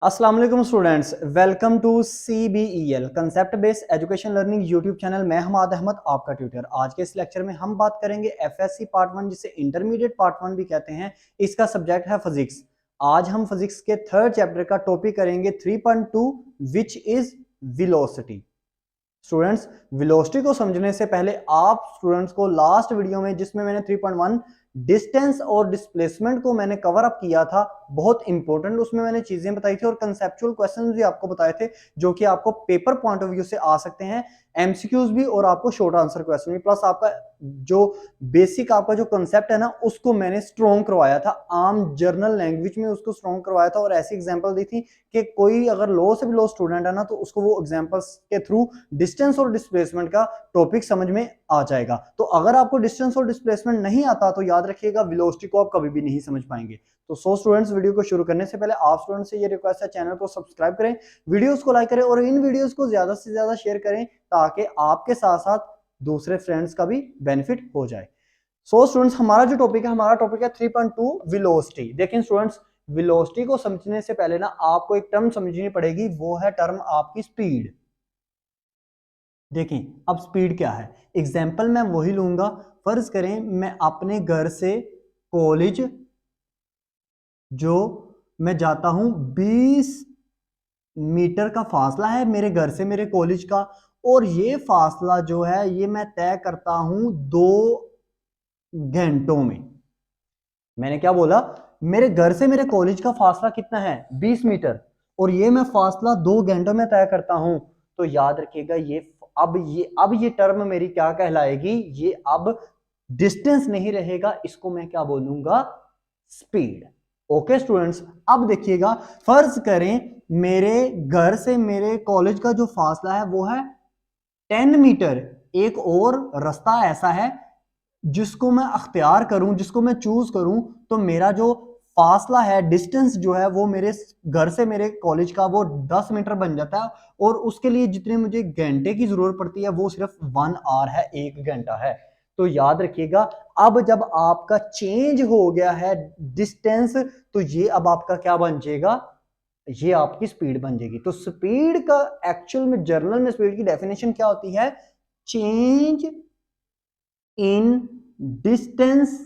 अस्सलाम वालेकुम students, welcome to CBEL concept based education learning YouTube channel. मैं हमाद अहमद आपका ट्यूटर। आज के इस लेक्चर में हम बात करेंगे FSC पार्ट 1 जिसे इंटरमीडिएट पार्ट 1 भी कहते हैं। इसका सब्जेक्ट है फिजिक्स। आज हम फिजिक्स के थर्ड चैप्टर का टॉपिक करेंगे 3.2 which is velocity. Students, velocity को समझने से पहले आप स्टूडेंट्स को लास्ट वीडियो में जिसमें मैंने 3.1 डिस्टेंस और डिस्प्लेसमेंट को मैंने कवर अप किया था, बहुत इंपॉर्टेंट उसमें मैंने चीजें बताई थी और कंसेप्चुअल क्वेश्चंस भी आपको बताए थे जो कि आपको पेपर पॉइंट ऑफ व्यू से आ सकते हैं, MCQs भी और आपको शॉर्ट आंसर क्वेश्चन भी, प्लस आपका जो बेसिक आपका जो कंसेप्ट है ना उसको मैंने स्ट्रॉन्ग करवाया था, आम जर्नल लैंग्वेज में उसको स्ट्रॉन्ग करवाया था और ऐसी एग्जांपल दी थी कि कोई अगर लो से भी लो स्टूडेंट है ना तो उसको वो एग्जांपल्स के थ्रू डिस्टेंस और डिस्प्लेसमेंट का टॉपिक समझ में आ जाएगा। तो अगर आपको डिस्टेंस और डिस्प्लेसमेंट नहीं आता तो याद रखिएगा वेलोसिटी को आप कभी भी नहीं समझ पाएंगे। तो स्टूडेंट्स, वीडियो को शुरू करने से पहले आप स्टूडेंट्स से ये रिक्वेस्ट है, चैनल को सब्सक्राइब करें, वीडियोस को लाइक करें और इन वीडियोस को ज्यादा से ज्यादा शेयर करें ताकि आपके साथ साथ दूसरे फ्रेंड्स का भी बेनिफिट हो जाए। स्टूडेंट्स, हमारा टॉपिक है 3.2 वेलोसिटी। देखिए स्टूडेंट्स, वेलोसिटी को समझने से पहले ना आपको एक टर्म समझनी पड़ेगी, वो है टर्म आपकी स्पीड। देखें अब स्पीड क्या है, एग्जाम्पल मैं वही लूंगा। फर्ज करें मैं अपने घर से कॉलेज जो मैं जाता हूं 20 मीटर का फासला है मेरे घर से मेरे कॉलेज का, और ये फासला जो है ये मैं तय करता हूं 2 घंटों में। मैंने क्या बोला, मेरे घर से मेरे कॉलेज का फासला कितना है 20 मीटर और ये मैं फासला 2 घंटों में तय करता हूं। तो याद रखिएगा ये टर्म मेरी क्या कहलाएगी, ये अब डिस्टेंस नहीं रहेगा, इसको मैं क्या बोलूंगा, स्पीड। ओके स्टूडेंट्स, अब देखिएगा फर्ज करें मेरे घर से मेरे कॉलेज का जो फासला है वो है 10 मीटर। एक और रास्ता ऐसा है जिसको मैं अख्तियार करूं, जिसको मैं चूज करूं, तो मेरा जो फासला है, डिस्टेंस जो है वो मेरे घर से मेरे कॉलेज का वो 10 मीटर बन जाता है और उसके लिए जितने मुझे घंटे की जरूरत पड़ती है वो सिर्फ 1 आवर है, 1 घंटा है। तो याद रखिएगा अब जब आपका चेंज हो गया है डिस्टेंस, तो ये अब आपका क्या बन जाएगा, ये आपकी स्पीड बन जाएगी। तो स्पीड का एक्चुअल में जर्नल में स्पीड की डेफिनेशन क्या होती है, change in distance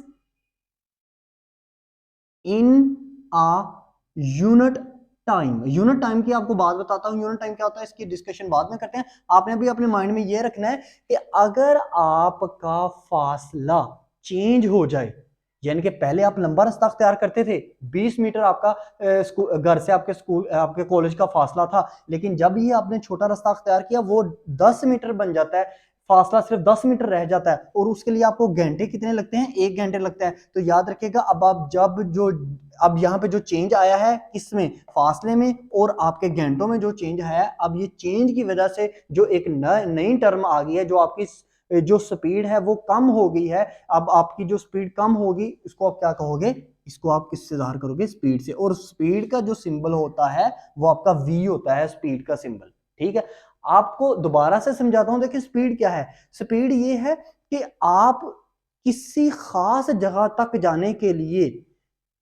in a unit time. Unit time की आपको बात बताता हूं, यूनिट टाइम क्या होता है इसकी डिस्कशन बाद में करते हैं। आपने भी अपने माइंड में ये रखना है कि अगर आपका फासला चेंज हो जाए, यानी कि पहले आप लंबा रास्ता अख्तियार करते थे, 20 मीटर आपका घर से आपके स्कूल आपके कॉलेज का फासला था, लेकिन जब ये आपने छोटा रास्ता अख्तियार किया वो 10 मीटर बन जाता है, फासला सिर्फ 10 मीटर रह जाता है और उसके लिए आपको घंटे कितने लगते हैं, 1 घंटे लगता है। तो याद रखिएगा अब यहाँ पे जो चेंज आया है किसमें, फासले में, और आपके घंटों में जो चेंज है, अब ये चेंज की वजह से जो एक नई टर्म आ गई है, जो आपकी जो स्पीड है वो कम हो गई है। अब आपकी जो स्पीड कम होगी इसको आप क्या कहोगे, इसको आप किससे ज़ाहिर करोगे, स्पीड से। और स्पीड का जो सिंबल होता है वो आपका V होता है, स्पीड का सिंबल। ठीक है, आपको दोबारा से समझाता हूं। देखिए स्पीड क्या है, स्पीड ये है कि आप किसी खास जगह तक जाने के लिए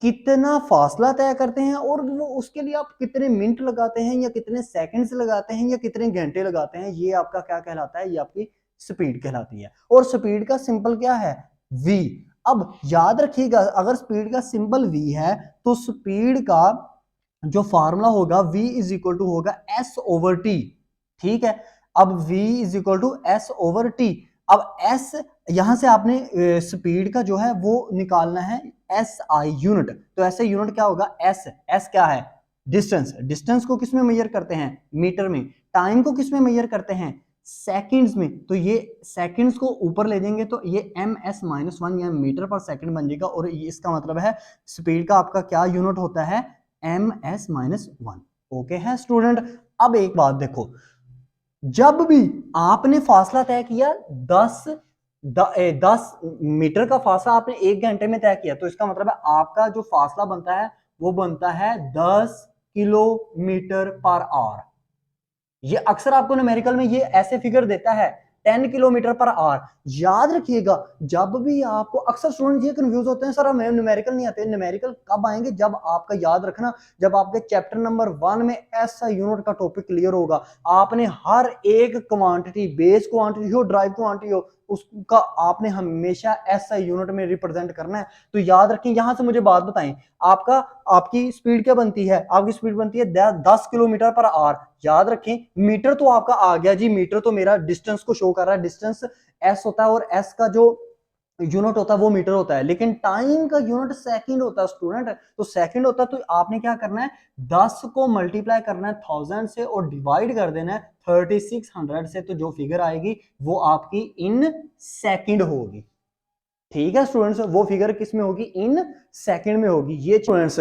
कितना फासला तय करते हैं और वो उसके लिए आप कितने मिनट लगाते हैं या कितने सेकंड्स लगाते हैं या कितने घंटे लगाते हैं, ये आपका क्या कहलाता है, ये आपकी स्पीड कहलाती है। और स्पीड का सिंबल क्या है, V। अब याद रखिएगा अगर स्पीड का सिंबल V है तो स्पीड का जो फार्मूला होगा V इज इक्वल टू होगा S/T। ठीक है, अब V is equal to S/T। अब S यहां से आपने स्पीड का जो है वो निकालना है SI यूनिट। तो ऐसे यूनिट क्या होगा, S क्या है, डिस्टेंस। डिस्टेंस को किसमें मेजर करते हैं, मीटर में। टाइम को किसमें मेजर करते हैं, सेकंड्स में। तो ये सेकंड्स को ऊपर ले जाएंगे तो ये ms-1 या मीटर पर सेकंड बन जाएगा और इसका मतलब है स्पीड का आपका क्या यूनिट होता है, ms-1। ओके है स्टूडेंट। अब एक बात देखो, जब भी आपने फासला तय किया 10 मीटर का फासला आपने 1 घंटे में तय किया, तो इसका मतलब है आपका जो फासला बनता है वो बनता है 10 किलोमीटर पर आवर। ये अक्सर आपको न्यूमेरिकल में ये ऐसे फिगर देता है 10 किलोमीटर पर आवर। याद रखिएगा, जब भी आपको, अक्सर स्टूडेंट ये कंफ्यूज होते हैं, सर हमें न्यूमेरिकल नहीं आते। न्यूमेरिकल कब आएंगे? जब आपका, याद रखना, जब आपके चैप्टर नंबर 1 में SI यूनिट का टॉपिक क्लियर होगा। आपने हर एक क्वांटिटी, बेस क्वांटिटी हो, ड्राइव क्वांटिटी हो, उसका आपने हमेशा SI यूनिट में रिप्रेजेंट करना है। तो याद रखें। यहां से मुझे बात बताएं, आपकी स्पीड क्या बनती है? आपकी स्पीड बनती है 10 किलोमीटर पर आवर। याद रखें, मीटर तो आपका आ गया जी, मीटर तो मेरा डिस्टेंस को शो कर रहा है, डिस्टेंस S होता है, और S का जो यूनिट होता है वो मीटर होता है, लेकिन टाइम का यूनिट सेकंड होता है स्टूडेंट। तो सेकंड होता है, तो आपने क्या करना है, 10 को मल्टीप्लाई करना है 1000 से और डिवाइड कर देना है 3600 से, तो जो फिगर आएगी वो आपकी इन सेकंड होगी। ठीक है स्टूडेंट्स, वो फिगर किस में होगी? इन सेकंड में होगी। ये स्टूडेंट्स,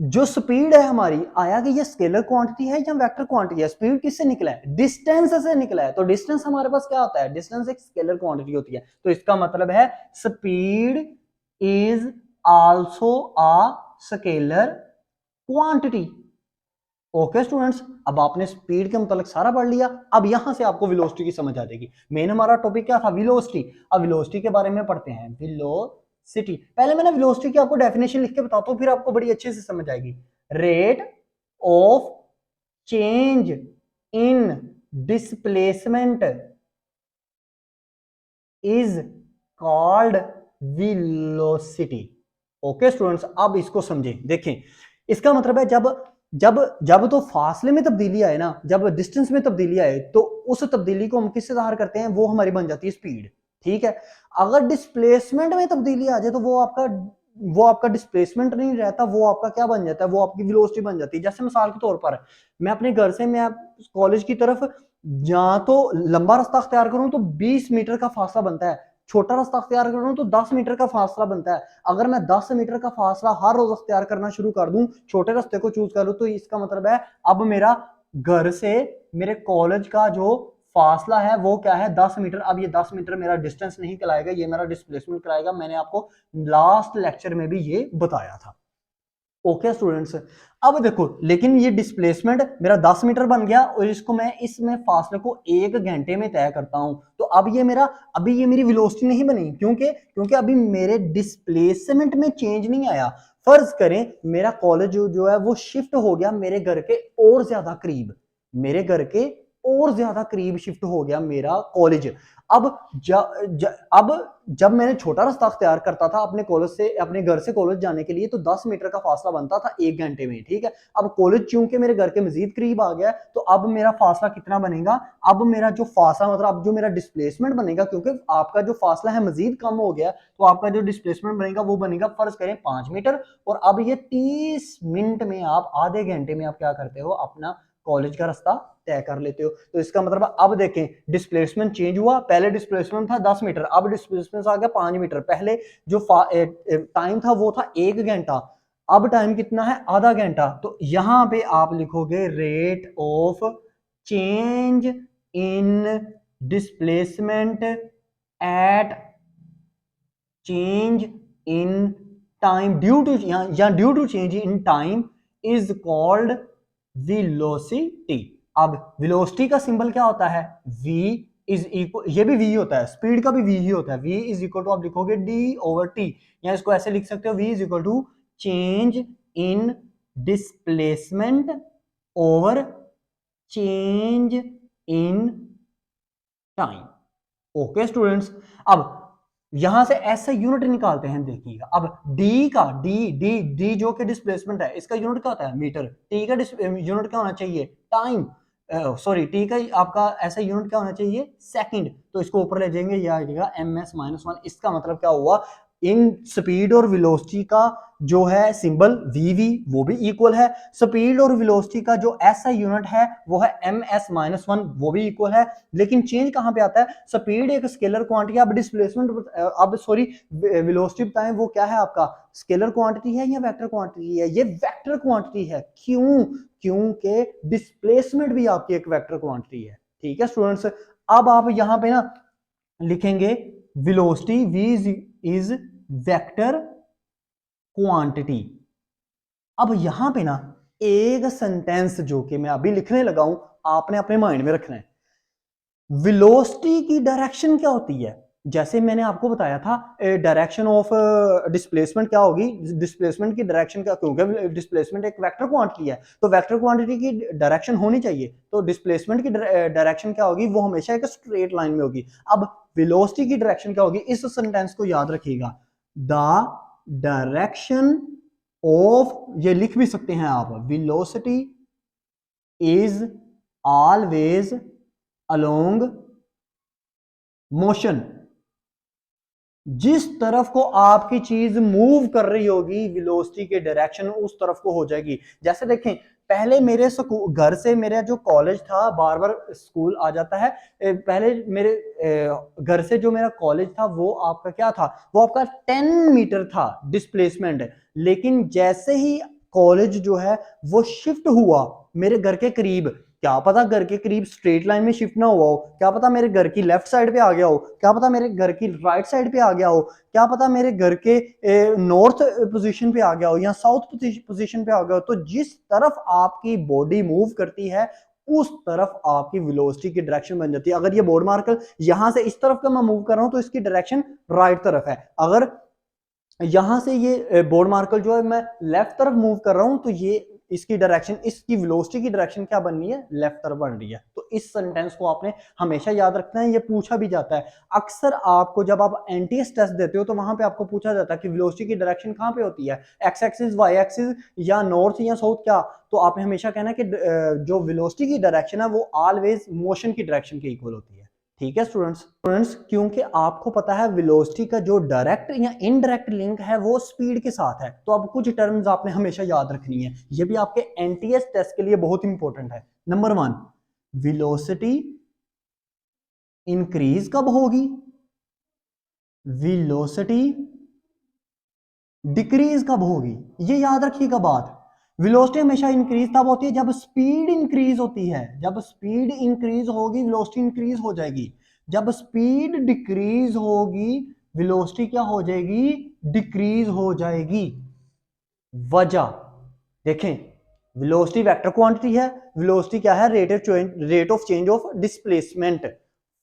जो स्पीड है हमारी, आया कि ये स्केलर क्वांटिटी है या वेक्टर क्वांटिटी है? स्पीड किससे निकला है? डिस्टेंस से निकला है। तो डिस्टेंस हमारे पास क्या होता है? डिस्टेंस एक स्केलर क्वांटिटी होती है। तो इसका मतलब है speed is also a scalar quantity. Okay students, अब आपने स्पीड के मतलब सारा पढ़ लिया। अब यहां से आपको वेलोसिटी की समझ आ जाएगी। मेन हमारा टॉपिक क्या था? वेलोसिटी। अब वेलोसिटी के बारे में पढ़ते हैं। वेलोसिटी, पहले मैंने वेलोसिटी की आपको डेफिनेशन लिख के बताता हूं, फिर आपको बड़ी अच्छे से समझ आएगी। Rate of change in displacement is called velocity. Okay students, अब इसको समझें। देखें, इसका मतलब है, जब जब जब तो फासले में तब्दीली आए ना, जब डिस्टेंस में तब्दीली आए, तो उस तब्दीली को हम किससे ज़ाहिर करते हैं? वो हमारी बन जाती है स्पीड। ठीक है। अगर डिस्प्लेसमेंट में तब्दीली आ जाए, तो वो आपका डिस्प्लेसमेंट नहीं रहता, वो आपका क्या बन जाता है? वो आपकी वेलोसिटी बन जाती है। जैसे मिसाल के तौर पर, मैं अपने घर से, मैं कॉलेज की तरफ या तो लंबा रास्ता अख्तियार करूं तो 20 मीटर का फासला बनता है, छोटा रास्ता अख्तियार करूं तो 10 मीटर का फासला बनता है। अगर मैं 10 मीटर का फासला हर रोज अख्तियार करना शुरू कर दूं, छोटे रास्ते को चूज करूं, तो इसका मतलब है अब मेरा घर से मेरे कॉलेज का जो फासला है वो क्या है? 10 मीटर। अब ये 10 मीटर मेरा डिस्टेंस नहीं कहलाएगा, ये मेरा डिस्प्लेसमेंट कराएगा। मैंने आपको लास्ट लेक्चर में भी ये बताया था। ओके स्टूडेंट्स, अब देखो, लेकिन ये डिस्प्लेसमेंट मेरा 10 मीटर बन गया, और इसको मैं इसमें फासले को 1 घंटे में तय करता हूं। तो अब ये मेरी वेलोसिटी नहीं बनी, क्योंकि अभी मेरे डिस्प्लेसमेंट में चेंज नहीं आया। फर्ज करें मेरा कॉलेज जो है वो शिफ्ट हो गया मेरे घर के और ज्यादा करीब, मेरे घर के और ज्यादा करीब शिफ्ट हो गया मेरा कॉलेज। अब अब जब मैंने छोटा रास्ता अख्तियार करता था अपने घर से कॉलेज जाने के लिए, तो 10 मीटर का फासला बनता था 1 घंटे में। ठीक है। अब कॉलेज चूंकि मेरे घर के मजीद करीब आ गया, तो अब मेरा फासला कितना बनेगा? अब मेरा जो फासला, मतलब अब जो मेरा डिस्प्लेसमेंट बनेगा, क्योंकि आपका जो फासला है मजीद कम हो गया, तो आपका जो डिस्प्लेसमेंट बनेगा वो बनेगा, फर्ज करें 5 मीटर। और अब ये 30 मिनट में, आप आधे घंटे में आप क्या करते हो? अपना कॉलेज का रास्ता तय कर लेते हो। तो इसका मतलब, अब देखें, डिस्प्लेसमेंट चेंज हुआ। पहले डिस्प्लेसमेंट था 10 मीटर, अब डिस्प्लेसमेंट आ गया 5 मीटर। पहले जो टाइम था वो था 1 घंटा, अब टाइम कितना है? आधा घंटा। तो यहां पे आप लिखोगे rate of change in displacement at change in time due to, या due to change in time is called velocity. अब वेलोसिटी का सिंबल क्या होता है? v इज इक्वल, ये भी v होता है, स्पीड का भी v ही होता है। v इज इक्वल टू, आप लिखोगे d/t, या इसको ऐसे लिख सकते हो, v is equal to change in displacement over change in time. Okay students, अब यहां से ऐसा यूनिट निकालते हैं। देखिएगा, अब डी का डी जो कि डिस्प्लेसमेंट है, इसका यूनिट क्या होता है? मीटर। टी का यूनिट क्या होना चाहिए? टाइम। सॉरी, टी का आपका ऐसा यूनिट क्या होना चाहिए? सेकंड। तो इसको ऊपर ले जाएंगे, ये आ जाएगा ms-1। इसका मतलब क्या हुआ? इन स्पीड और वेलोसिटी का जो है सिंबल वी वो भी इक्वल है। स्पीड और वेलोसिटी का जो ऐसा यूनिट है वो है ms-1, वो भी इक्वल है। लेकिन चेंज कहां पे आता है? स्पीड एक स्केलर क्वांटिटी, अब डिस्प्लेसमेंट, अब सॉरी, वेलोसिटी बताएं, वो क्या है आपका? स्केलर क्वांटिटी है या वेक्टर क्वांटिटी है? ये वेक्टर क्वांटिटी है। क्यों? क्योंकि डिस्प्लेसमेंट भी आपकी एक वेक्टर क्वांटिटी है। ठीक है स्टूडेंट्स, अब आप यहां पे ना लिखेंगे velocity v is vector quantity. अब यहां पे ना एक सेंटेंस जो कि मैं अभी लिखने लगा हूं, आपने अपने माइंड में रखना है। वेलोसिटी की डायरेक्शन क्या होती है? जैसे मैंने आपको बताया था डायरेक्शन ऑफ डिस्प्लेसमेंट क्या होगी, डिस्प्लेसमेंट की डायरेक्शन क्या, क्योंकि डिस्प्लेसमेंट एक वेक्टर क्वांटिटी है तो वेक्टर क्वांटिटी की डायरेक्शन होनी चाहिए, तो डिस्प्लेसमेंट की डायरेक्शन क्या होगी, वो हमेशा एक स्ट्रेट लाइन में होगी। अब वेलोसिटी की डायरेक्शन क्या होगी, इस सेंटेंस को याद रखिएगा, द डायरेक्शन ऑफ, ये लिख भी सकते हैं आप, velocity is always along motion. जिस तरफ को आपकी चीज मूव कर रही होगी वेलोसिटी के डायरेक्शन उस तरफ को हो जाएगी। जैसे देखें, पहले मेरे घर से मेरा जो कॉलेज था, बार बार स्कूल आ जाता है, पहले मेरे घर से जो मेरा कॉलेज था वो आपका क्या था, वो आपका 10 मीटर था डिस्प्लेसमेंट। लेकिन जैसे ही कॉलेज जो है वो शिफ्ट हुआ मेरे घर के करीब, क्या पता घर के करीब स्ट्रेट लाइन में शिफ्ट ना हुआ हो, क्या पता मेरे घर की लेफ्ट साइड पे आ गया हो, क्या पता मेरे घर की राइट साइड पे आ गया हो, क्या पता मेरे घर के नॉर्थ पोजीशन पे आ गया हो या साउथ पोजीशन पे आ गया हो, तो जिस तरफ आपकी बॉडी मूव करती है उस तरफ आपकी वेलोसिटी की डायरेक्शन बन जाती है। अगर ये बोर्ड मार्कर यहां से इस तरफ का मैं मूव कर रहा हूं तो इसकी डायरेक्शन राइट तरफ है, अगर यहां से ये बोर्ड मार्कर जो है मैं लेफ्ट तरफ मूव कर रहा हूं तो ये इसकी डायरेक्शन, इसकी वेलोसिटी की डायरेक्शन क्या बन रही है, लेफ्ट तरफ बन रही है। तो इस सेंटेंस को आपने हमेशा याद रखना है, ये पूछा भी जाता है अक्सर आपको, जब आप एनटीएस टेस्ट देते हो तो वहां पे आपको पूछा जाता है कि वेलोसिटी की डायरेक्शन कहां पे होती है, एक्स एक्सिस, वाई एक्सिस या नॉर्थ या साउथ, क्या, तो आपने हमेशा कहना है कि जो वेलोसिटी की डायरेक्शन है वो ऑलवेज मोशन की डायरेक्शन के इक्वल होती है। ठीक है स्टूडेंट्स, क्योंकि आपको पता है वेलोसिटी का जो डायरेक्ट या इनडायरेक्ट लिंक है वो स्पीड के साथ है, तो अब कुछ टर्म्स आपने हमेशा याद रखनी है, ये भी आपके एनटीएस टेस्ट के लिए बहुत इंपॉर्टेंट है। नंबर 1, वेलोसिटी इंक्रीज कब होगी, वेलोसिटी डिक्रीज कब होगी, ये याद रखिएगा बात। वेलोसिटी हमेशा इंक्रीज तब होती है जब स्पीड इंक्रीज होती है, जब स्पीड इंक्रीज होगी वेलोसिटी इंक्रीज हो जाएगी, जब स्पीड डिक्रीज होगी वेलोसिटी क्या हो जाएगी, डिक्रीज हो जाएगी। वजह देखें, वेलोसिटी वेक्टर क्वांटिटी है, वेलोसिटी क्या है, rate of change of displacement.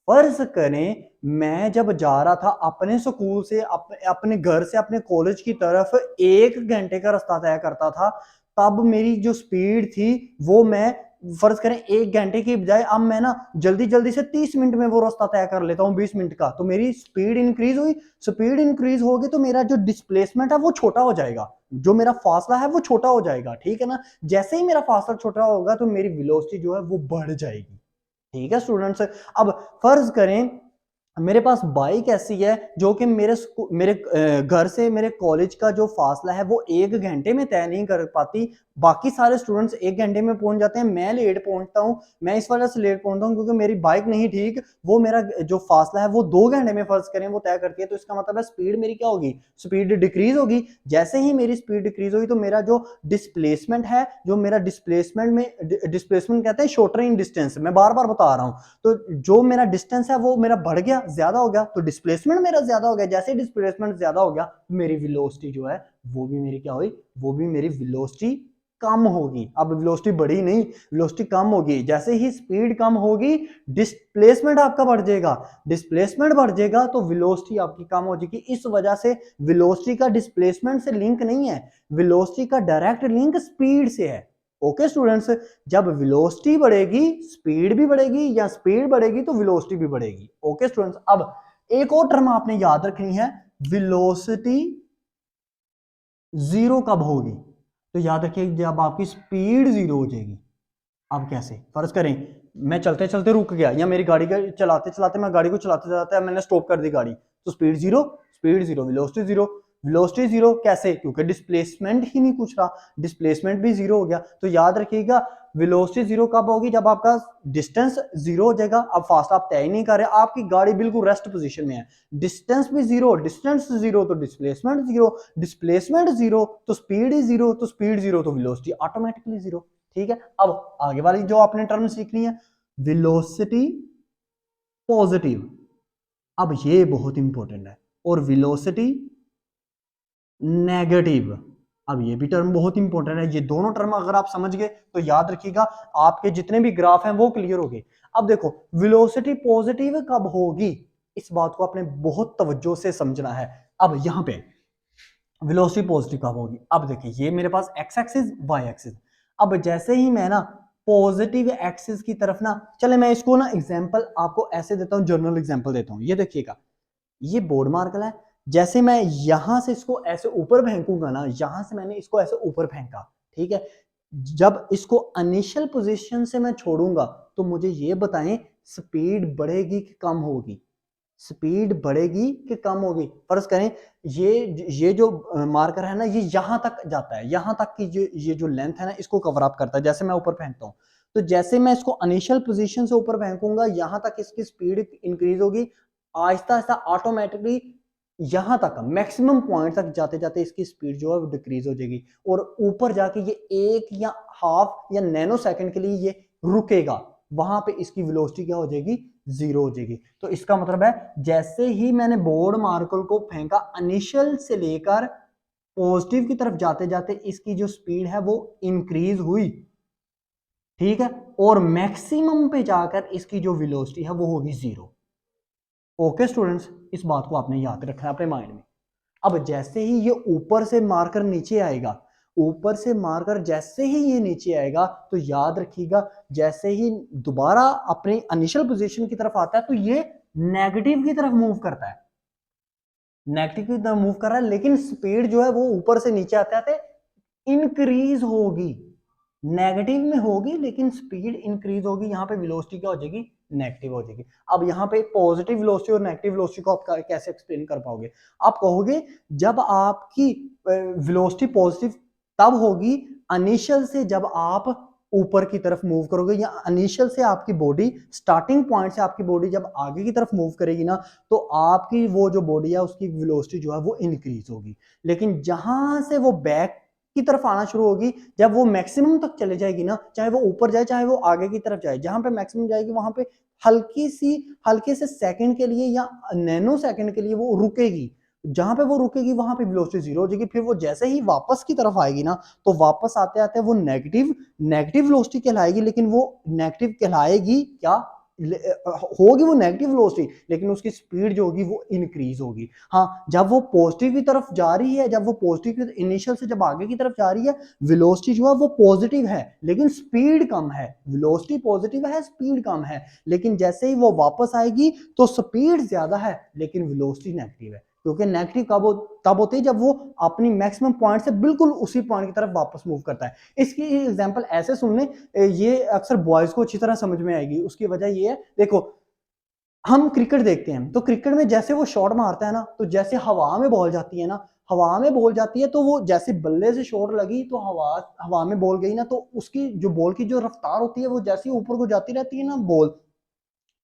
फर्ज करें मैं जब जा रहा था अपने स्कूल से अपने घर से अपने कॉलेज की तरफ 1 घंटे का रास्ता तय करता था, तब मेरी जो स्पीड थी वो मैं, फर्ज करें 1 घंटे की बजाय अब मैं ना जल्दी जल्दी से 30 मिनट में वो रास्ता तय कर लेता हूँ 20 मिनट का, तो मेरी स्पीड इंक्रीज हुई। स्पीड इंक्रीज होगी तो मेरा जो डिस्प्लेसमेंट है वो छोटा हो जाएगा, जो मेरा फासला है वो छोटा हो जाएगा, ठीक है ना। जैसे ही मेरा फासला छोटा होगा तो मेरी वेलोसिटी जो है वो बढ़ जाएगी। ठीक है स्टूडेंट्स, अब फर्ज करें मेरे पास बाइक ऐसी है जो कि मेरे घर से मेरे कॉलेज का जो फासला है वो 1 घंटे में तय नहीं कर पाती, बाकी सारे स्टूडेंट्स 1 घंटे में पहुंच जाते हैं, मैं लेट पहुंचता हूं। मैं इस वजह से लेट पहुंचता हूं क्योंकि मेरी बाइक नहीं ठीक, वो मेरा जो फासला है वो 2 घंटे में फर्ज करें वो तय करती है, तो इसका मतलब है स्पीड मेरी क्या होगी, स्पीड डिक्रीज होगी। जैसे ही मेरी स्पीड डिक्रीज होगी तो मेरा जो डिस्प्लेसमेंट है, जो मेरा डिस्प्लेसमेंट में, डिस्प्लेसमेंट कहते हैं शॉर्टर इन डिस्टेंस, मैं बार बार बता रहा हूं, तो जो मेरा डिस्टेंस है वो मेरा बढ़ गया, ज्यादा हो गया, तो डिस्प्लेसमेंट मेरा ज्यादा हो गया। जैसे डिस्प्लेसमेंट ज्यादा हो गया मेरी वेलोसिटी जो है वो भी मेरी क्या हुई, वो भी मेरी वेलोसिटी कम होगी। अब वेलोसिटी बढ़ी नहीं, वेलोसिटी कम होगी। जैसे ही स्पीड कम होगी डिस्प्लेसमेंट आपका बढ़ जाएगा, डिस्प्लेसमेंट बढ़ जाएगा तो वेलोसिटी आपकी कम हो जाएगी। इस वजह से वेलोसिटी का डिस्प्लेसमेंट से लिंक नहीं है, वेलोसिटी का डायरेक्ट लिंक स्पीड से है। ओके स्टूडेंट्स, जब वेलोसिटी बढ़ेगी स्पीड भी बढ़ेगी, या स्पीड बढ़ेगी तो वेलोसिटी भी बढ़ेगी। ओके स्टूडेंट्स, अब एक और टर्म आपने याद रखनी है, वेलोसिटी जीरो कब होगी, तो याद रखिए जब आपकी स्पीड जीरो हो जाएगी। अब कैसे, फर्ज करें मैं चलते चलते रुक गया, या मेरी गाड़ी का चलाते चलाते, मैं गाड़ी को चलाते चलाते मैंने स्टॉप कर दी गाड़ी, तो speed zero, speed zero, velocity zero. Velocity zero कैसे, क्योंकि डिस्प्लेसमेंट ही नहीं पूछ रहा, डिस्प्लेसमेंट भी जीरो हो गया। तो याद रखिएगा वेलोसिटी जीरो कब होगी, जब आपका डिस्टेंस जीरो हो जाएगा, अब फास्ट आप तय नहीं कर रहे, आपकी गाड़ी बिल्कुल रेस्ट पोजीशन में है, डिस्टेंस भी जीरो, डिस्टेंस जीरो तो डिस्प्लेसमेंट जीरो, डिस्प्लेसमेंट जीरो तो स्पीड ही जीरो, तो स्पीड जीरो तो वेलोसिटी ऑटोमेटिकली जीरो। ठीक है, अब आगे वाली जो आपने टर्म सीखनी है, वेलोसिटी पॉजिटिव, अब ये बहुत इंपॉर्टेंट है, और वेलोसिटी नेगेटिव। अब ये भी टर्म बहुत इंपॉर्टेंट है, ये दोनों टर्म अगर आप समझ गए तो याद रखिएगा आपके जितने भी ग्राफ हैं वो क्लियर हो गए। अब देखो वेलोसिटी पॉजिटिव कब होगी, इस बात को आपने बहुत तवज्जो से समझना है। अब यहां पे वेलोसिटी पॉजिटिव कब होगी, अब देखिए ये मेरे पास एक्स एक्सिस वाई एक्सिस। अब जैसे ही मैं ना पॉजिटिव एक्सिस की तरफ ना, चले मैं इसको ना एग्जांपल आपको ऐसे देता हूं, जर्नल एग्जांपल देता हूं। ये देखिएगा ये बोर्ड मार्कर है, जैसे मैं यहां से इसको ऐसे ऊपर फेंकूंगा ना, यहां से मैंने इसको ऐसे ऊपर फेंका, ठीक है, जब इसको इनिशियल पोजीशन से मैं छोड़ूंगा तो मुझे ये बताएं स्पीड बढ़ेगी कि कम होगी, स्पीड बढ़ेगी कि कम होगी। फर्ज करें ये जो मार्कर है ना ये यहां तक जाता है, यहां तक की ये जो लेंथ है ना इसको कवर अप करता है, जैसे मैं ऊपर फेंकता हूं तो जैसे मैं इसको इनिशियल पोजीशन से ऊपर फेंकूंगा यहां तक इसकी स्पीड इंक्रीज होगी, आहिस्ता आहिस्ता ऑटोमेटिकली यहां तक मैक्सिमम पॉइंट तक जाते जाते इसकी स्पीड जो है वो डिक्रीज हो जाएगी, और ऊपर जाके ये एक या हाफ या नैनो सेकंड के लिए ये रुकेगा, वहां पे इसकी वेलोसिटी क्या हो जाएगी, जीरो हो जाएगी। तो इसका मतलब है जैसे ही मैंने बोर्ड मार्कर को फेंका इनिशियल से लेकर पॉजिटिव की तरफ जाते जाते इसकी जो स्पीड है वो इंक्रीज हुई, ठीक है, और मैक्सिमम पे जाकर इसकी जो वेलोसिटी है वो होगी जीरो। ओके स्टूडेंट्स, इस बात को आपने याद रखना है अपने माइंड में। अब जैसे ही ये ऊपर से मार्कर नीचे आएगा, ऊपर से मार्कर जैसे ही ये नीचे आएगा तो याद रखिएगा जैसे ही दोबारा अपनी इनिशियल पोजीशन की तरफ आता है तो ये नेगेटिव की तरफ मूव करता है, नेगेटिव की तरफ मूव कर रहा है, लेकिन स्पीड जो है वो ऊपर से नीचे आते आते इंक्रीज होगी, नेगेटिव में होगी लेकिन स्पीड इंक्रीज होगी, यहाँ पे वेलोसिटी क्या हो जाएगी, नेगेटिव हो जाएगी। अब यहाँ पे पॉजिटिव वेलोसिटी और नेगेटिव वेलोसिटी को आप कैसे एक्सप्लेन कर पाओगे, आप कहोगे जब आपकी वेलोसिटी पॉजिटिव तब होगी इनिशियल से जब आप ऊपर की तरफ मूव करोगे, या इनिशियल से आपकी बॉडी स्टार्टिंग पॉइंट से आपकी बॉडी जब आगे की तरफ मूव करेगी ना तो आपकी वो जो बॉडी है उसकी वेलोसिटी जो है वो इंक्रीज होगी, लेकिन जहां से वो बैक की तरफ आना शुरू होगी जब वो मैक्सिमम तक चले जाएगी ना, चाहे वो ऊपर जाए चाहे वो आगे की तरफ जाए, जहां पे मैक्सिमम जाएगी वहां पे हल्के से सेकंड के लिए या नैनो सेकंड के लिए वो रुकेगी, जहां पे वो रुकेगी वहां पे वेलोसिटी जीरो हो जाएगी, फिर वो जैसे ही वापस की तरफ आएगी ना तो वापस आते आते वो नेगेटिव वेलोसिटी कहलाएगी, लेकिन वो नेगेटिव कहलाएगी क्या, होगी वो नेगेटिव वेलोसिटी लेकिन उसकी स्पीड जो होगी वो इंक्रीज होगी। हाँ जब वो पॉजिटिव की तरफ जा रही है, जब वो पॉजिटिव इनिशियल से जब आगे की तरफ जा रही है वेलोसिटी जो है वो पॉजिटिव है लेकिन स्पीड कम है, वेलोसिटी पॉजिटिव है स्पीड कम है, लेकिन जैसे ही वो वापस आएगी तो स्पीड ज्यादा है लेकिन वेलोसिटी नेगेटिव है, क्योंकि नेगेटिव तब होती है जब वो अपनी मैक्सिमम पॉइंट से बिल्कुल उसी पॉइंट की तरफ वापस मूव करता है। इसकी एग्जांपल ऐसे सुन लें, ये अक्सर बॉयज को अच्छी तरह समझ में आएगी, उसकी वजह ये है देखो हम क्रिकेट देखते हैं तो क्रिकेट में जैसे वो शॉट मारता है ना तो जैसे हवा में बॉल जाती है ना, हवा में बॉल जाती है तो वो जैसे बल्ले से शॉट लगी तो हवा हवा में बॉल गई ना तो उसकी जो बॉल की जो रफ्तार होती है वो जैसे ऊपर को जाती रहती है ना बॉल,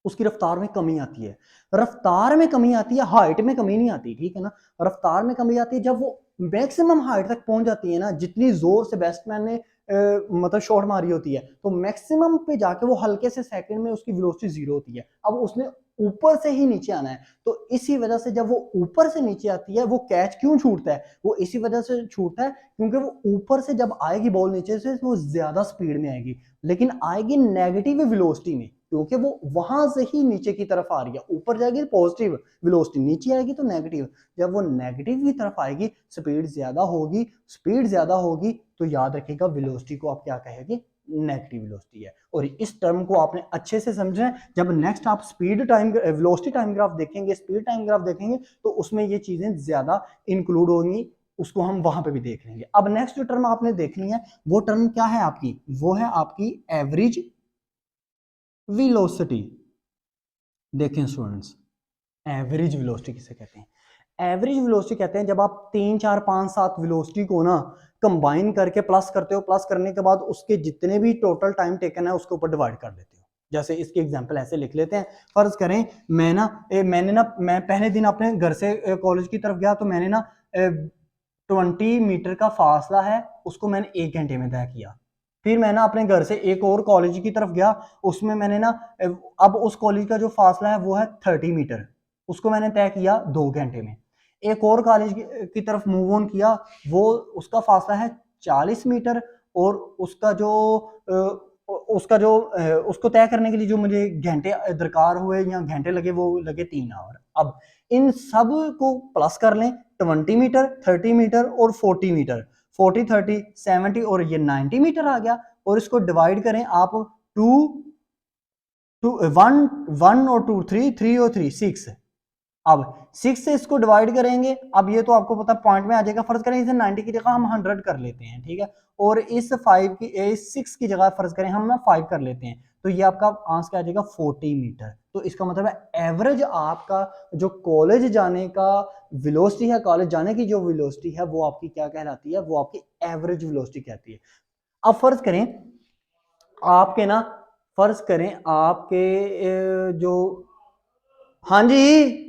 उसकी रफ्तार में कमी आती है, रफ्तार में कमी आती है, हाइट में कमी नहीं आती, ठीक है ना, रफ्तार में कमी आती है जब वो मैक्सिमम हाइट तक पहुंच जाती है ना, जितनी जोर से बैट्समैन ने मतलब शॉट मारी होती है तो मैक्सिमम पे जाके वो हल्के से सेकंड में उसकी वेलोसिटी जीरो होती है, अब उसने ऊपर से ही नीचे आना है तो इसी वजह से जब वो ऊपर से नीचे आती है वो कैच क्यों छूटता है, वो इसी वजह से छूटता है क्योंकि वो ऊपर से जब आएगी बॉल नीचे से वो ज्यादा स्पीड में आएगी लेकिन आएगी नेगेटिव वेलोसिटी में, क्योंकि वो वहां से ही नीचे की तरफ आ रही है, ऊपर जाएगी पॉजिटिव वेलोसिटी, नीचे आएगी तो नेगेटिव, जब वो नेगेटिव की तरफ आएगी स्पीड ज्यादा होगी, स्पीड ज्यादा होगी तो याद रखिएगा वेलोसिटी को आप क्या कहेंगे, नेगेटिव वेलोसिटी है। और इस टर्म को आपने अच्छे से समझना है, जब नेक्स्ट आप speed time velocity time graph देखेंगे, स्पीड टाइम ग्राफ देखेंगे तो उसमें ये चीजें ज्यादा इंक्लूड होंगी, उसको हम वहां पे भी देख लेंगे। अब नेक्स्ट जो टर्म आपने देखनी है वो टर्म क्या है आपकी, वो है आपकी एवरेज वेलोसिटी। देखें स्टूडेंट्स एवरेज वेलोसिटी किसे कहते हैं, एवरेज वेलोसिटी कहते हैं जब आप 3 4 5 7 वेलोसिटी को ना कंबाइन करके प्लस करते हो, प्लस करने के बाद उसके जितने भी टोटल टाइम टेकन है उसके ऊपर डिवाइड कर देते हो। जैसे इसकी एग्जांपल ऐसे लिख लेते हैं, फर्ज करें मैं पहले दिन अपने घर से कॉलेज की तरफ गया तो मैंने ना 20 मीटर का फासला है उसको मैंने 1 घंटे में तय किया, फिर मैं ना अपने घर से एक और कॉलेज की तरफ गया उसमें मैंने ना अब उस कॉलेज का जो फासला है वो है 30 मीटर, उसको मैंने तय किया 2 घंटे में। एक और कॉलेज की तरफ मूव ऑन किया, वो उसका फासला है 40 मीटर, और उसको तय करने के लिए जो मुझे घंटे दरकार हुए या घंटे लगे वो लगे 3 आवर। अब इन सब को प्लस कर लें, 20 मीटर, 30 मीटर और 40 मीटर, 40, 30, 70 और ये 90 मीटर आ गया। और इसको डिवाइड करें आप, 2 1 और 2 3 और 3 6। अब 6 से इसको डिवाइड करेंगे, अब ये तो आपको पता पॉइंट में आ जाएगा। फर्ज करें इसे 90 की जगह हम 100 कर लेते हैं, ठीक है, और इस 6 की जगह फर्ज करें हम ना 5 कर लेते हैं, तो ये आपका आंसर क्या आ जाएगा 40 मीटर। तो इसका मतलब है एवरेज आपका जो कॉलेज जाने का वेलोसिटी है, कॉलेज जाने की जो वेलोसिटी है वो आपकी क्या कहलाती है, वो आपकी एवरेज वेलोसिटी कहती है। अब फर्ज करें आपके ना, फर्ज करें आपके जो, हाँ जी,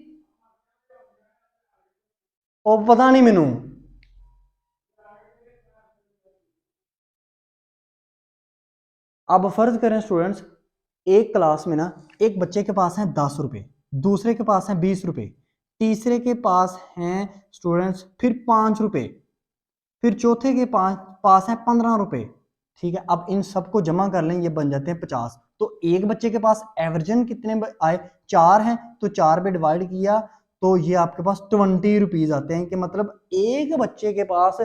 वो पता नहीं मैनू। अब फर्ज करें स्टूडेंट्स, एक क्लास में ना एक बच्चे के पास है 10 रुपए, दूसरे के पास है 20 रुपए, तीसरे के पास हैं स्टूडेंट्स फिर 5 रुपए, फिर चौथे के पास है 15 रुपए। ठीक है, अब इन सबको जमा कर लें, ये बन जाते हैं 50। तो एक बच्चे के पास एवरेजन कितने आए, 4 हैं, तो 4 पे डिवाइड किया तो ये आपके पास 20 रुपीज आते हैं। कि मतलब एक बच्चे के पास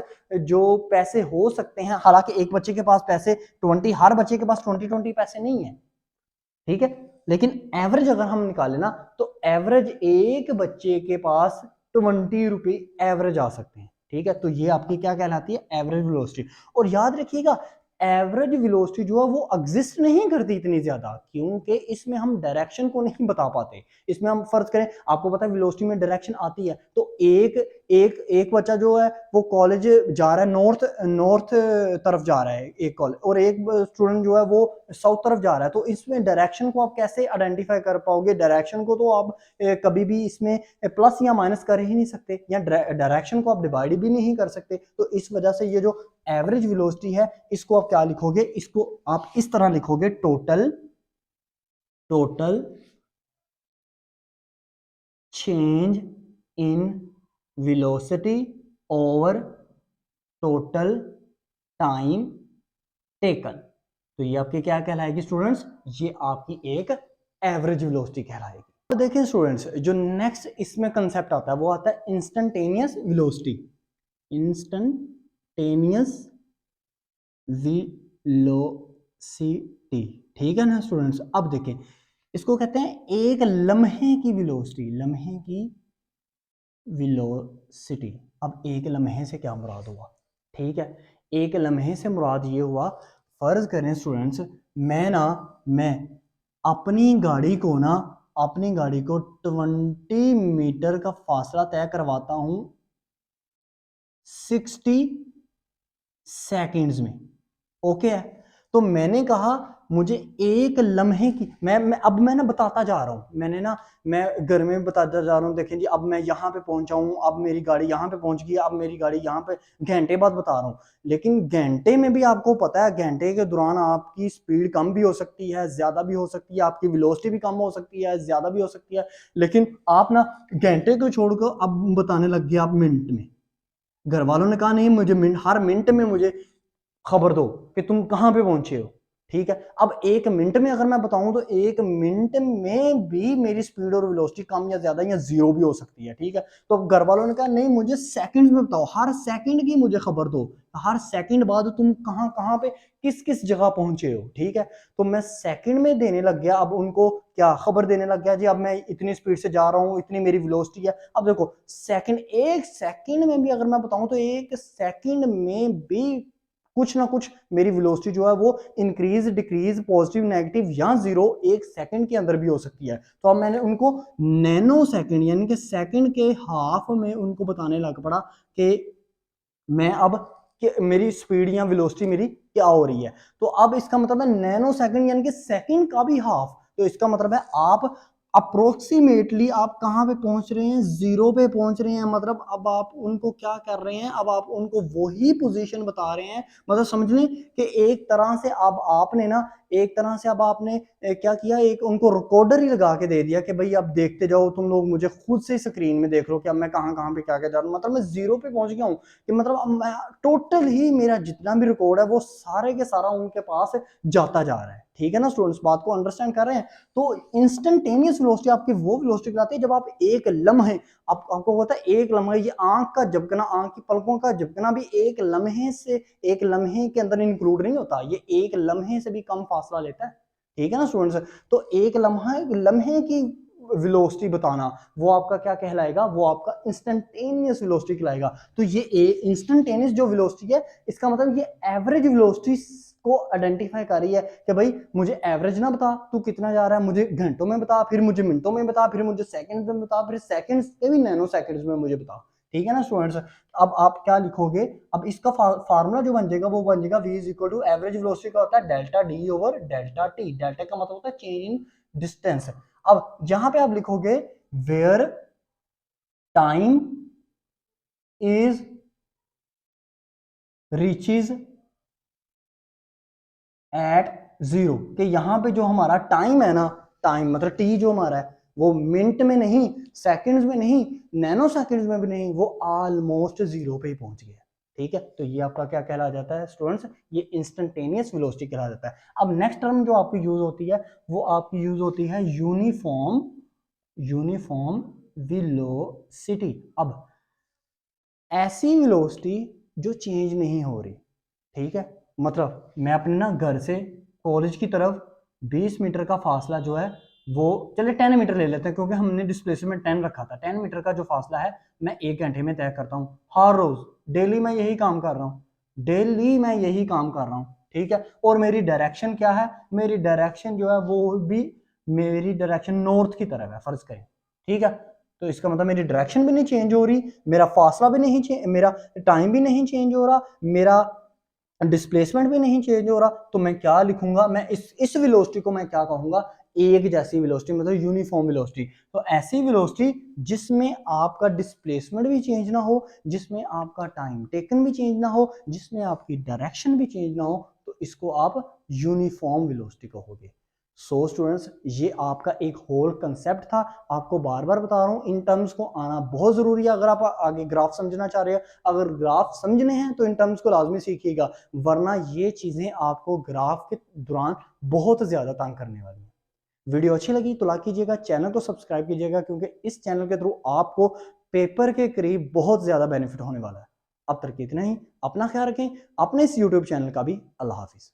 जो पैसे हो सकते हैं, हालांकि एक बच्चे के पास पैसे 20, हर बच्चे के पास 20 पैसे नहीं है, ठीक है, लेकिन एवरेज अगर हम निकालें ना, तो एवरेज एक बच्चे के पास 20 रुपए एवरेज आ सकते हैं। ठीक है, तो ये आपकी क्या कहलाती है, एवरेज वेलोसिटी। और याद रखिएगा एवरेज वेलोसिटी जो है वो एग्जिस्ट नहीं करती इतनी ज्यादा, क्योंकि इसमें हम डायरेक्शन को नहीं बता पाते। इसमें हम फर्ज करें, आपको पता है वेलोसिटी में डायरेक्शन आती है, तो एक एक एक बच्चा जो है वो कॉलेज जा रहा है, नॉर्थ नॉर्थ तरफ जा रहा है एक कॉलेज, और एक स्टूडेंट जो है वो साउथ तरफ जा रहा है। तो इसमें डायरेक्शन को आप कैसे आइडेंटिफाई कर पाओगे, डायरेक्शन को तो आप कभी भी इसमें प्लस या माइनस कर ही नहीं सकते, या डायरेक्शन को आप डिवाइड भी नहीं कर सकते। तो इस वजह से ये जो एवरेज वेलोसिटी है, इसको आप क्या लिखोगे, इसको आप इस तरह लिखोगे, total change in velocity over total time taken. तो ये आपकी क्या कहलाएगी स्टूडेंट्स, ये आपकी एक एवरेज वेलोसिटी कहलाएगी। तो देखिए स्टूडेंट्स, जो नेक्स्ट इसमें कंसेप्ट आता है वो आता है इंस्टेंटेनियस वेलोसिटी। इंस्टेंटेनियस वेलोसिटी, ठीक है ना स्टूडेंट्स। अब देखें, इसको कहते हैं एक लम्हे की वेलोसिटी, लम्हे की वेलोसिटी। अब एक लम्हे से क्या मुराद हुआ, ठीक है, एक लम्हे से मुराद ये हुआ, फर्ज करें स्टूडेंट्स, मैं अपनी गाड़ी को 20 मीटर का फासला तय करवाता हूं 60 सेकंड्स में, ओके है। तो मैंने कहा मुझे एक लम्हे की, मैं ना बताता जा रहा हूं, मैं घर में बताता जा रहा हूं, देखें जी अब मैं यहां पे पहुंचा हूं, अब मेरी गाड़ी यहां पे पहुंच गई, अब मेरी गाड़ी यहां पे, घंटे बाद बता रहा हूं। लेकिन घंटे में भी आपको पता है, घंटे के दौरान आपकी स्पीड कम भी हो सकती है, ज्यादा भी हो सकती है, आपकी वेलोसिटी भी कम हो सकती है, ज्यादा भी हो सकती है। लेकिन आप ना घंटे को छोड़कर अब बताने लग गए आप मिनट में। घर वालों ने कहा नहीं, मुझे हर मिनट में मुझे खबर दो कि तुम कहां पे पहुंचे हो, ठीक है। अब एक मिनट में अगर मैं बताऊं तो एक मिनट में भी मेरी स्पीड और वेलोसिटी कम या ज्यादा या जीरो भी हो सकती है, ठीक है। तो घर वालों ने कहा नहीं, मुझे सेकंड्स में बताओ, हर सेकंड की मुझे खबर दो, हर सेकंड बाद तुम कहां कहां पे किस किस जगह पहुंचे हो, ठीक है। तो मैं सेकंड में देने लग गया, अब उनको क्या खबर देने लग गया जी, अब मैं इतनी स्पीड से जा रहा हूं, इतनी मेरी वेलोसिटी है। अब देखो सेकंड, एक सेकंड में भी अगर मैं बताऊं तो एक सेकंड में भी कुछ ना कुछ मेरी वेलोसिटी जो है वो इंक्रीज डिक्रीज पॉजिटिव नेगेटिव या जीरो एक सेकंड के अंदर भी हो सकती है। तो अब मैंने उनको नैनो सेकंड यानी कि सेकंड के हाफ में उनको बताने लग पड़ा कि मैं अब कि मेरी स्पीड या वेलोसिटी मेरी क्या हो रही है। तो अब इसका मतलब है नैनो सेकंड यानी कि सेकंड का भी हाफ। तो इसका मतलब है आप अप्रोक्सीमेटली आप कहां पे पहुंच रहे हैं, जीरो पे पहुंच रहे हैं। मतलब अब आप उनको क्या कर रहे हैं, अब आप उनको वही पोजीशन बता रहे हैं। मतलब समझ लें कि एक तरह से अब आपने ना एक तरह से अब आपने क्या किया, एक उनको रिकॉर्डर ही लगा के दे दिया कि भाई अब देखते जाओ तुम लोग, मुझे खुद से स्क्रीन में देख लो कि अब मैं कहाँ कहाँ पे क्या क्या जा रहा हूँ। मतलब मैं जीरो पे पहुंच गया हूँ कि मतलब अब मैं टोटल ही मेरा जितना भी रिकॉर्ड है वो सारे के सारा उनके पास जाता जा रहा है। ठीक है ना स्टूडेंट्स, बात को अंडरस्टैंड कर रहे हैं। तो इंस्टेंटेनियस वेलोसिटी आपकी वो वेलोसिटी कहलाती है जब आप एक लम्हे, आपको पता है एक लम्हा, ये आंख का झपकना, आंख की पलकों का झपकना भी एक लम्हे से, एक लम्हे के अंदर इंक्लूड नहीं होता, ये एक लम्हे से भी कम फासला लेता है। ठीक है ना स्टूडेंट्स, तो एक लम्हे की वेलोसिटी बताना वो आपका क्या कहलाएगा, वो आपका इंस्टेंटेनियस वेलोसिटी कहलाएगा। तो ये इंस्टेंटेनियस जो वेलोसिटी है, इसका मतलब ये एवरेज वेलोसिटी को आइडेंटिफाई कर रही है कि भाई मुझे एवरेज ना बता तू कितना जा रहा है, मुझे घंटों में बता, फिर मुझे मिनटों में बता, फिर मुझे सेकंड्स में बता, फिर सेकंड्स के भी नैनो सेकंड्स में मुझे बता। ठीक है ना स्टूडेंट्स, अब आप क्या लिखोगे, अब इसका फार्मूला जो बन जाएगा वो बन जाएगा v is equal to average velocity का होता है delta D over delta T, delta का मतलब होता है चेंज इन डिस्टेंस। अब जहां पे आप लिखोगे where time is reaches at zero, कि यहां पे जो हमारा टाइम है ना, टाइम मतलब टी जो हमारा है वो मिनट में नहीं, सेकंड्स में नहीं, नैनो सेकंड्स में भी नहीं, वो ऑलमोस्ट जीरो पे ही पहुंच गया। ठीक है, तो ये आपका क्या कहला जाता है स्टूडेंट्स, ये इंस्टेंटेनियस वेलोसिटी कहला जाता है। अब नेक्स्ट टर्म जो आपकी यूज होती है वो आपकी यूज होती है यूनिफॉर्म, यूनिफॉर्म वेलोसिटी। अब ऐसी वेलोसिटी जो चेंज नहीं हो रही। ठीक है, मतलब मैं अपने ना घर से कॉलेज की तरफ 20 मीटर का फासला जो है वो, चले 10 मीटर ले लेते हैं क्योंकि हमने डिस्प्लेसमेंट 10 रखा था, 10 मीटर का जो फासला है मैं 1 घंटे में तय करता हूँ हर रोज, डेली मैं यही काम कर रहा हूँ, डेली मैं यही काम कर रहा हूँ। ठीक है, और मेरी डायरेक्शन क्या है, मेरी डायरेक्शन जो है वो भी, मेरी डायरेक्शन नॉर्थ की तरफ है फर्ज करें। ठीक है, तो इसका मतलब मेरी डायरेक्शन भी नहीं चेंज हो रही, मेरा फासला भी नहीं चेंज, मेरा टाइम भी नहीं चेंज हो रहा, मेरा डिस्प्लेसमेंट भी नहीं चेंज हो रहा। तो मैं क्या लिखूंगा, मैं इस वेलोसिटी को मैं क्या कहूंगा, एक जैसी वेलोसिटी, मतलब यूनिफॉर्म वेलोसिटी। तो ऐसी वेलोसिटी जिसमें आपका डिस्प्लेसमेंट भी चेंज ना हो, जिसमें आपका टाइम टेकन भी चेंज ना हो, जिसमें आपकी डायरेक्शन भी चेंज ना हो, तो इसको आप यूनिफॉर्म वेलोसिटी कहोगे। सो स्टूडेंट्स, ये आपका एक होल कंसेप्ट था, आपको बार बार बता रहा हूँ इन टर्म्स को आना बहुत जरूरी है अगर आप आगे ग्राफ समझना चाह रहे हैं। अगर ग्राफ समझने हैं तो इन टर्म्स को लाजमी सीखिएगा, वरना ये चीजें आपको ग्राफ के दौरान बहुत ज्यादा तंग करने वाली हैं। वीडियो अच्छी लगी तो लाइक कीजिएगा, चैनल को सब्सक्राइब कीजिएगा, क्योंकि इस चैनल के थ्रू आपको पेपर के करीब बहुत ज्यादा बेनिफिट होने वाला है। अब तक इतना ही, अपना ख्याल रखें, अपने इस यूट्यूब चैनल का भी। अल्लाह हाफिज।